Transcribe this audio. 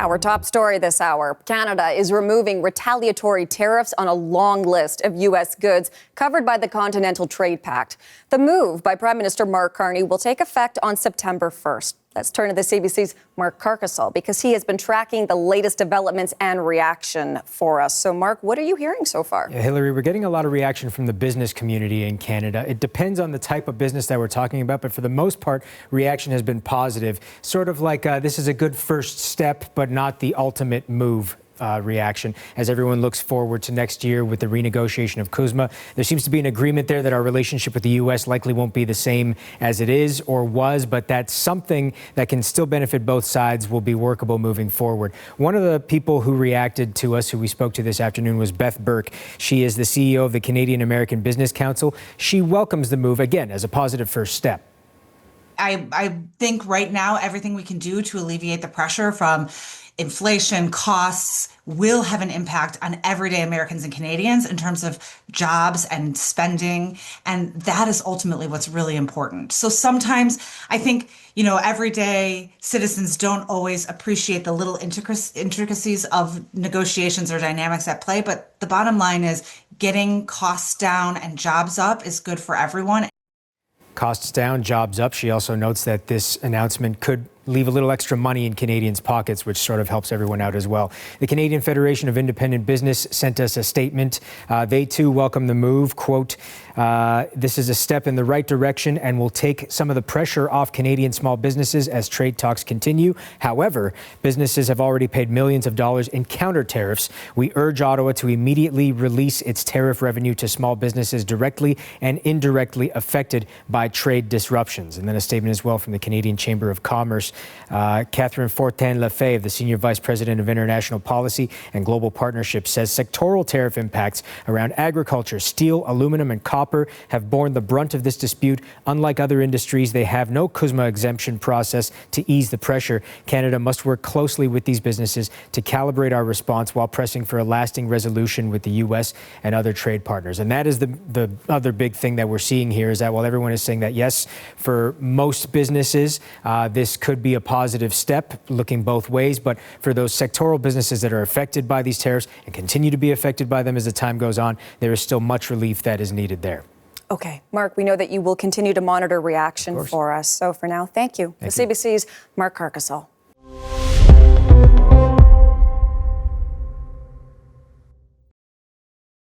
Our top story this hour. Canada is removing retaliatory tariffs on a long list of U.S. goods covered by the Continental Trade Pact. The move by Prime Minister Mark Carney will take effect on September 1st. Let's turn to the CBC's Mark Carcassol because he has been tracking the latest developments and reaction for us. So, Mark, what are you hearing so far? Yeah, Hillary, we're getting a lot of reaction from the business community in Canada. It depends on the type of business that we're talking about, but for the most part, reaction has been positive. Sort of like this is a good first step, but not the ultimate move. Reaction as everyone looks forward to next year with the renegotiation of CUSMA. There seems to be an agreement there that our relationship with the U.S. likely won't be the same as it is or was, but that's something that can still benefit both sides, will be workable moving forward. One of the people who reacted to us, who we spoke to this afternoon, was Beth Burke. She is the CEO of the Canadian American Business Council. She welcomes the move, again, as a positive first step. I think right now everything we can do to alleviate the pressure from inflation, costs, will have an impact on everyday Americans and Canadians in terms of jobs and spending. And that is ultimately what's really important. So sometimes I think, everyday citizens don't always appreciate the little intricacies of negotiations or dynamics at play. But the bottom line is getting costs down and jobs up is good for everyone. Costs down, jobs up. She also notes that this announcement could leave a little extra money in Canadians' pockets, which sort of helps everyone out as well. The Canadian Federation of Independent Business sent us a statement. They too welcome the move. Quote, this is a step in the right direction and will take some of the pressure off Canadian small businesses as trade talks continue. However, businesses have already paid millions of dollars in counter tariffs. We urge Ottawa to immediately release its tariff revenue to small businesses directly and indirectly affected by trade disruptions. And then a statement as well from the Canadian Chamber of Commerce. Catherine Fortin-Lefebvre, the Senior Vice President of International Policy and Global Partnerships, says sectoral tariff impacts around agriculture, steel, aluminum, and copper have borne the brunt of this dispute. Unlike other industries, they have no CUSMA exemption process to ease the pressure. Canada must work closely with these businesses to calibrate our response while pressing for a lasting resolution with the U.S. and other trade partners. And that is the other big thing that we're seeing here, is that while everyone is saying that, yes, for most businesses, this could be a positive step, looking both ways. But for those sectoral businesses that are affected by these tariffs and continue to be affected by them as the time goes on, there is still much relief that is needed there. Okay, Mark, we know that you will continue to monitor reaction for us. So for now, thank you. Thank you. CBC's Mark Carcassol.